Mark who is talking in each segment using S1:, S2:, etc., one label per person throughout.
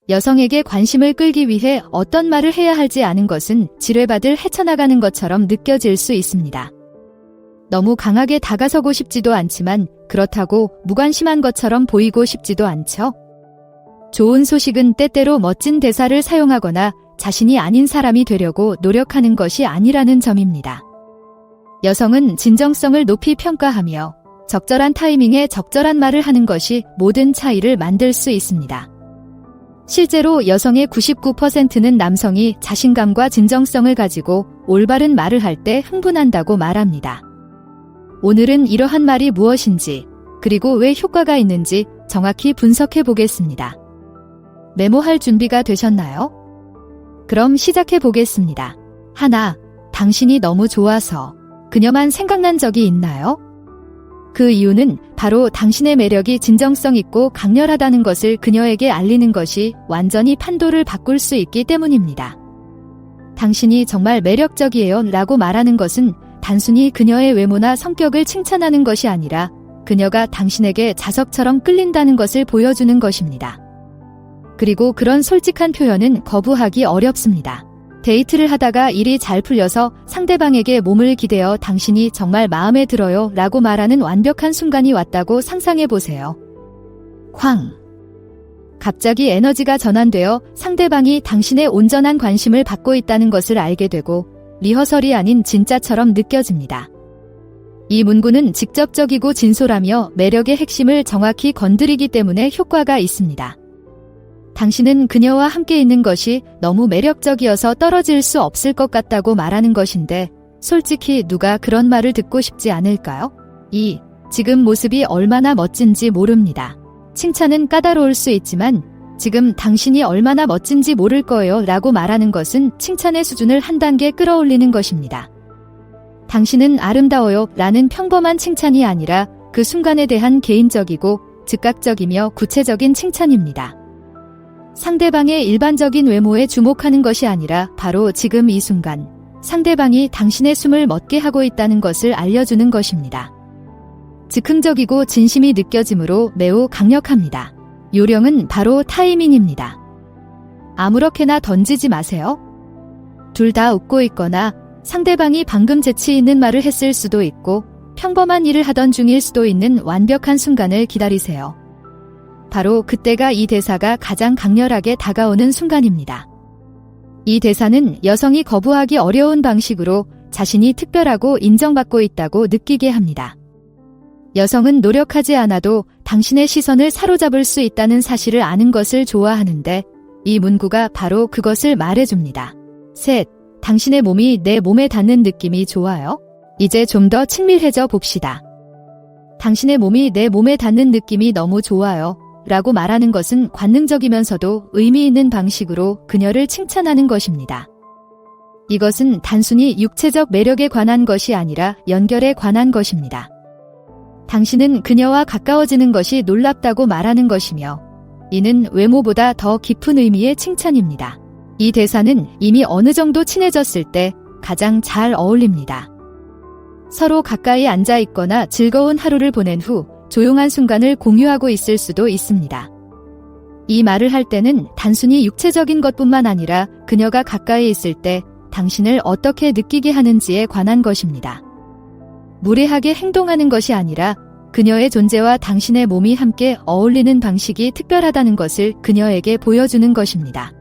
S1: 여성에게 관심을 끌기 위해 어떤 말을 해야 할지 아는 것은 지뢰밭을 헤쳐나가는 것처럼 느껴질 수 있습니다. 너무 강하게 다가서고 싶지도 않지만 그렇다고 무관심한 것처럼 보이고 싶지도 않죠. 좋은 소식은 때때로 멋진 대사를 사용하거나 자신이 아닌 사람이 되려고 노력하는 것이 아니라는 점입니다. 여성은 진정성을 높이 평가하며 적절한 타이밍에 적절한 말을 하는 것이 모든 차이를 만들 수 있습니다. 실제로 여성의 99%는 남성이 자신감과 진정성을 가지고 올바른 말을 할 때 흥분한다고 말합니다. 오늘은 이러한 말이 무엇인지, 그리고 왜 효과가 있는지 정확히 분석해 보겠습니다. 메모할 준비가 되셨나요? 그럼 시작해 보겠습니다. 하나, 당신이 너무 좋아서. 그녀만 생각난 적이 있나요? 그 이유는 바로 당신의 매력이 진정성 있고 강렬하다는 것을 그녀에게 알리는 것이 완전히 판도를 바꿀 수 있기 때문입니다. 당신이 정말 매력적이에요 라고 말하는 것은 단순히 그녀의 외모나 성격을 칭찬하는 것이 아니라 그녀가 당신에게 자석처럼 끌린다는 것을 보여주는 것입니다. 그리고 그런 솔직한 표현은 거부하기 어렵습니다. 데이트를 하다가 일이 잘 풀려서 상대방에게 몸을 기대어 당신이 정말 마음에 들어요 라고 말하는 완벽한 순간이 왔다고 상상해 보세요. 쾅! 갑자기 에너지가 전환되어 상대방이 당신의 온전한 관심을 받고 있다는 것을 알게 되고 리허설이 아닌 진짜처럼 느껴집니다. 이 문구는 직접적이고 진솔하며 매력의 핵심을 정확히 건드리기 때문에 효과가 있습니다. 당신은 그녀와 함께 있는 것이 너무 매력적이어서 떨어질 수 없을 것 같다고 말하는 것인데 솔직히 누가 그런 말을 듣고 싶지 않을까요? 2. 지금 모습이 얼마나 멋진지 모릅니다. 칭찬은 까다로울 수 있지만 지금 당신이 얼마나 멋진지 모를 거예요 라고 말하는 것은 칭찬의 수준을 한 단계 끌어올리는 것입니다. 당신은 아름다워요 라는 평범한 칭찬이 아니라 그 순간에 대한 개인적이고 즉각적이며 구체적인 칭찬입니다. 상대방의 일반적인 외모에 주목하는 것이 아니라 바로 지금 이 순간 상대방이 당신의 숨을 멎게 하고 있다는 것을 알려주는 것입니다. 즉흥적이고 진심이 느껴지므로 매우 강력합니다. 요령은 바로 타이밍입니다. 아무렇게나 던지지 마세요. 둘 다 웃고 있거나 상대방이 방금 재치 있는 말을 했을 수도 있고 평범한 일을 하던 중일 수도 있는 완벽한 순간을 기다리세요. 바로 그때가 이 대사가 가장 강렬하게 다가오는 순간입니다. 이 대사는 여성이 거부하기 어려운 방식으로 자신이 특별하고 인정받고 있다고 느끼게 합니다. 여성은 노력하지 않아도 당신의 시선을 사로잡을 수 있다는 사실을 아는 것을 좋아하는데 이 문구가 바로 그것을 말해줍니다. 셋, 당신의 몸이 내 몸에 닿는 느낌이 좋아요? 이제 좀 더 친밀해져 봅시다. 당신의 몸이 내 몸에 닿는 느낌이 너무 좋아요. 라고 말하는 것은 관능적이면서도 의미 있는 방식으로 그녀를 칭찬하는 것입니다. 이것은 단순히 육체적 매력에 관한 것이 아니라 연결에 관한 것입니다. 당신은 그녀와 가까워지는 것이 놀랍다고 말하는 것이며 이는 외모보다 더 깊은 의미의 칭찬입니다. 이 대사는 이미 어느 정도 친해졌을 때 가장 잘 어울립니다. 서로 가까이 앉아 있거나 즐거운 하루를 보낸 후 조용한 순간을 공유하고 있을 수도 있습니다. 이 말을 할 때는 단순히 육체적인 것뿐만 아니라 그녀가 가까이 있을 때 당신을 어떻게 느끼게 하는지에 관한 것입니다. 무례하게 행동하는 것이 아니라 그녀의 존재와 당신의 몸이 함께 어울리는 방식이 특별하다는 것을 그녀에게 보여주는 것입니다.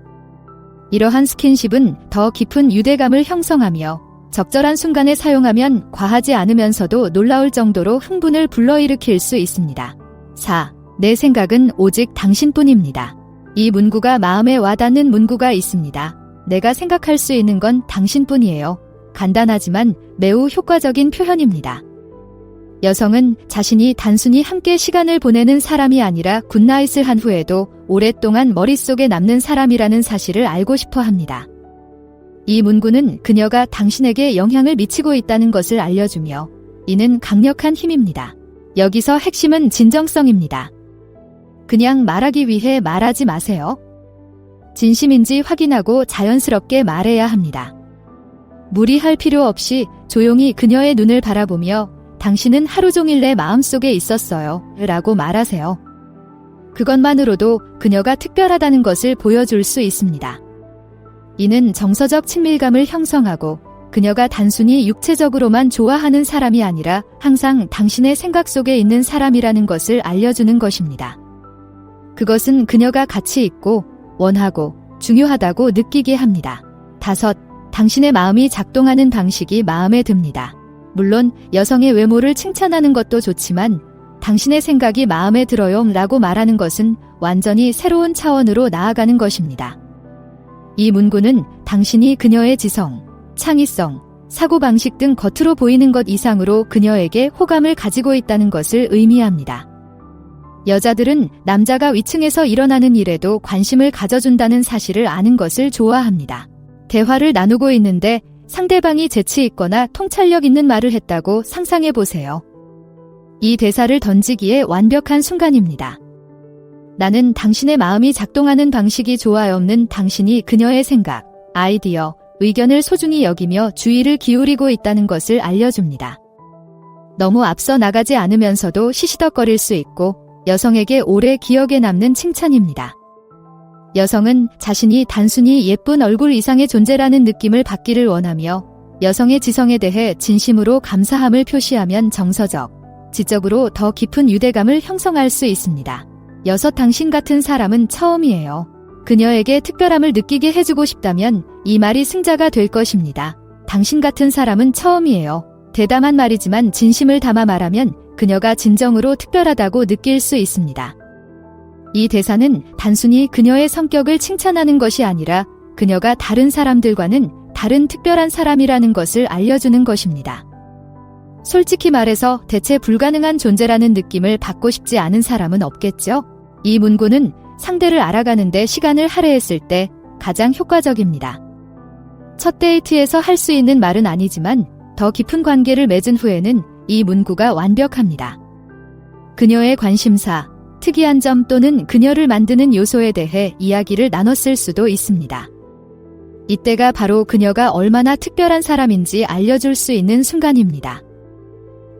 S1: 이러한 스킨십은 더 깊은 유대감을 형성하며 적절한 순간에 사용하면 과하지 않으면서도 놀라울 정도로 흥분을 불러일으킬 수 있습니다. 4. 내 생각은 오직 당신뿐입니다. 이 문구가 마음에 와닿는 문구가 있습니다. 내가 생각할 수 있는 건 당신뿐이에요. 간단하지만 매우 효과적인 표현입니다. 여성은 자신이 단순히 함께 시간을 보내는 사람이 아니라 굿나잇을 한 후에도 오랫동안 머릿속에 남는 사람이라는 사실을 알고 싶어 합니다. 이 문구는 그녀가 당신에게 영향을 미치고 있다는 것을 알려주며 이는 강력한 힘입니다. 여기서 핵심은 진정성입니다. 그냥 말하기 위해 말하지 마세요. 진심인지 확인하고 자연스럽게 말해야 합니다. 무리할 필요 없이 조용히 그녀의 눈을 바라보며 당신은 하루 종일 내 마음속에 있었어요 라고 말하세요. 그것만으로도 그녀가 특별하다는 것을 보여줄 수 있습니다. 이는 정서적 친밀감을 형성하고 그녀가 단순히 육체적으로만 좋아하는 사람이 아니라 항상 당신의 생각 속에 있는 사람이라는 것을 알려주는 것입니다. 그것은 그녀가 가치 있고 원하고 중요하다고 느끼게 합니다. 5. 당신의 마음이 작동하는 방식이 마음에 듭니다. 물론 여성의 외모를 칭찬하는 것도 좋지만 당신의 생각이 마음에 들어요 라고 말하는 것은 완전히 새로운 차원으로 나아가는 것입니다. 이 문구는 당신이 그녀의 지성, 창의성, 사고방식 등 겉으로 보이는 것 이상으로 그녀에게 호감을 가지고 있다는 것을 의미합니다. 여자들은 남자가 위층에서 일어나는 일에도 관심을 가져준다는 사실을 아는 것을 좋아합니다. 대화를 나누고 있는데 상대방이 재치 있거나 통찰력 있는 말을 했다고 상상해 보세요. 이 대사를 던지기에 완벽한 순간입니다. 나는 당신의 마음이 작동하는 방식이 좋아요는 당신이 그녀의 생각, 아이디어, 의견을 소중히 여기며 주의를 기울이고 있다는 것을 알려줍니다. 너무 앞서 나가지 않으면서도 시시덕거릴 수 있고 여성에게 오래 기억에 남는 칭찬입니다. 여성은 자신이 단순히 예쁜 얼굴 이상의 존재라는 느낌을 받기를 원하며 여성의 지성에 대해 진심으로 감사함을 표시하면 정서적, 지적으로 더 깊은 유대감을 형성할 수 있습니다. 6. 당신 같은 사람은 처음이에요. 그녀에게 특별함을 느끼게 해주고 싶다면 이 말이 승자가 될 것입니다. 당신 같은 사람은 처음이에요. 대담한 말이지만 진심을 담아 말하면 그녀가 진정으로 특별하다고 느낄 수 있습니다. 이 대사는 단순히 그녀의 성격을 칭찬하는 것이 아니라 그녀가 다른 사람들과는 다른 특별한 사람이라는 것을 알려주는 것입니다. 솔직히 말해서 대체 불가능한 존재라는 느낌을 받고 싶지 않은 사람은 없겠죠? 이 문구는 상대를 알아가는데 시간을 할애했을 때 가장 효과적입니다. 첫 데이트에서 할 수 있는 말은 아니지만 더 깊은 관계를 맺은 후에는 이 문구가 완벽합니다. 그녀의 관심사, 특이한 점 또는 그녀를 만드는 요소에 대해 이야기를 나눴을 수도 있습니다. 이때가 바로 그녀가 얼마나 특별한 사람인지 알려줄 수 있는 순간입니다.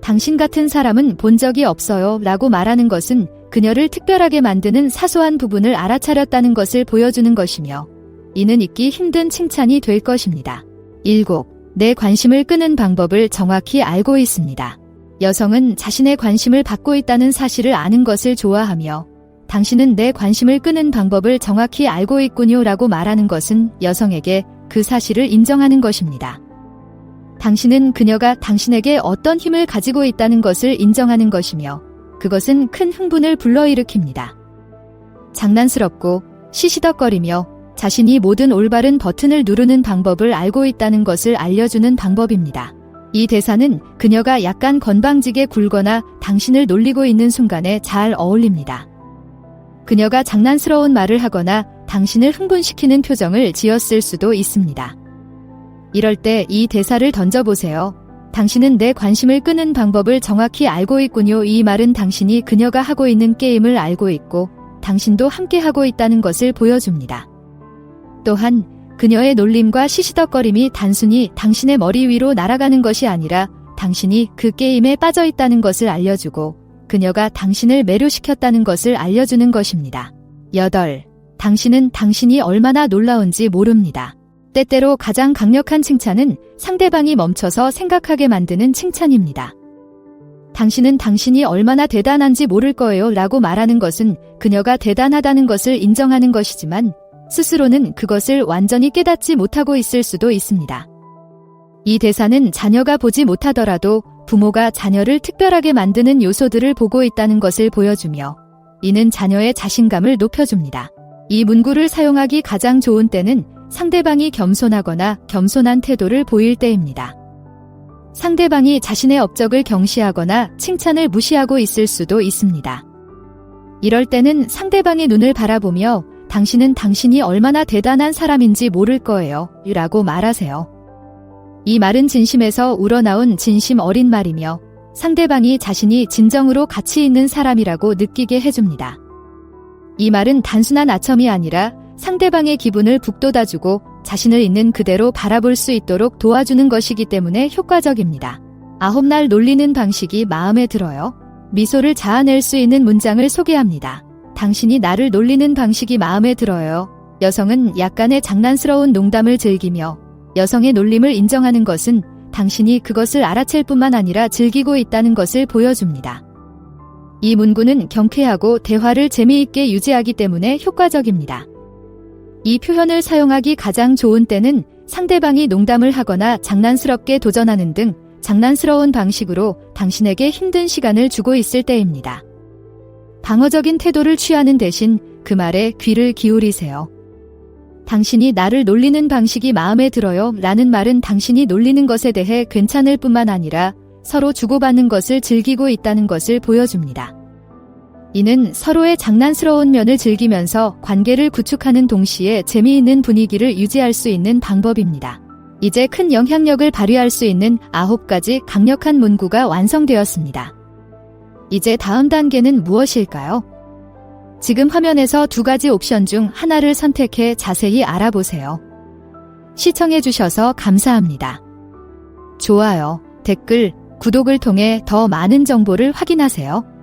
S1: 당신 같은 사람은 본 적이 없어요 라고 말하는 것은 그녀를 특별하게 만드는 사소한 부분을 알아차렸다는 것을 보여주는 것이며 이는 잊기 힘든 칭찬이 될 것입니다. 7. 내 관심을 끄는 방법을 정확히 알고 있습니다. 여성은 자신의 관심을 받고 있다는 사실을 아는 것을 좋아하며 당신은 내 관심을 끄는 방법을 정확히 알고 있군요 라고 말하는 것은 여성에게 그 사실을 인정하는 것입니다. 당신은 그녀가 당신에게 어떤 힘을 가지고 있다는 것을 인정하는 것이며 그것은 큰 흥분을 불러일으킵니다. 장난스럽고 시시덕거리며 자신이 모든 올바른 버튼을 누르는 방법을 알고 있다는 것을 알려주는 방법입니다. 이 대사는 그녀가 약간 건방지게 굴거나 당신을 놀리고 있는 순간에 잘 어울립니다. 그녀가 장난스러운 말을 하거나 당신을 흥분시키는 표정을 지었을 수도 있습니다. 이럴 때 이 대사를 던져보세요. 당신은 내 관심을 끄는 방법을 정확히 알고 있군요. 이 말은 당신이 그녀가 하고 있는 게임을 알고 있고 당신도 함께 하고 있다는 것을 보여줍니다. 또한 그녀의 놀림과 시시덕거림이 단순히 당신의 머리 위로 날아가는 것이 아니라 당신이 그 게임에 빠져 있다는 것을 알려주고 그녀가 당신을 매료시켰다는 것을 알려주는 것입니다. 8. 당신은 당신이 얼마나 놀라운지 모릅니다. 때때로 가장 강력한 칭찬은 상대방이 멈춰서 생각하게 만드는 칭찬입니다. 당신은 당신이 얼마나 대단한지 모를 거예요 라고 말하는 것은 그녀가 대단하다는 것을 인정하는 것이지만 스스로는 그것을 완전히 깨닫지 못하고 있을 수도 있습니다. 이 대사는 자녀가 보지 못하더라도 부모가 자녀를 특별하게 만드는 요소들을 보고 있다는 것을 보여주며 이는 자녀의 자신감을 높여줍니다. 이 문구를 사용하기 가장 좋은 때는 상대방이 겸손하거나 겸손한 태도를 보일 때입니다. 상대방이 자신의 업적을 경시하거나 칭찬을 무시하고 있을 수도 있습니다. 이럴 때는 상대방의 눈을 바라보며 당신은 당신이 얼마나 대단한 사람인지 모를 거예요 라고 말하세요. 이 말은 진심에서 우러나온 진심 어린 말이며 상대방이 자신이 진정으로 가치 있는 사람이라고 느끼게 해줍니다. 이 말은 단순한 아첨이 아니라 상대방의 기분을 북돋아주고 자신을 있는 그대로 바라볼 수 있도록 도와주는 것이기 때문에 효과적입니다. 9. 날 놀리는 방식이 마음에 들어요. 미소를 자아낼 수 있는 문장을 소개합니다. 당신이 나를 놀리는 방식이 마음에 들어요. 여성은 약간의 장난스러운 농담을 즐기며 여성의 놀림을 인정하는 것은 당신이 그것을 알아챌 뿐만 아니라 즐기고 있다는 것을 보여줍니다. 이 문구는 경쾌하고 대화를 재미있게 유지하기 때문에 효과적입니다. 이 표현을 사용하기 가장 좋은 때는 상대방이 농담을 하거나 장난스럽게 도전하는 등 장난스러운 방식으로 당신에게 힘든 시간을 주고 있을 때입니다. 방어적인 태도를 취하는 대신 그 말에 귀를 기울이세요. 당신이 나를 놀리는 방식이 마음에 들어요 라는 말은 당신이 놀리는 것에 대해 괜찮을 뿐만 아니라 서로 주고받는 것을 즐기고 있다는 것을 보여줍니다. 이는 서로의 장난스러운 면을 즐기면서 관계를 구축하는 동시에 재미있는 분위기를 유지할 수 있는 방법입니다. 이제 큰 영향력을 발휘할 수 있는 9가지 강력한 문구가 완성되었습니다. 이제 다음 단계는 무엇일까요? 지금 화면에서 2가지 옵션 중 하나를 선택해 자세히 알아보세요. 시청해주셔서 감사합니다. 좋아요, 댓글, 구독을 통해 더 많은 정보를 확인하세요.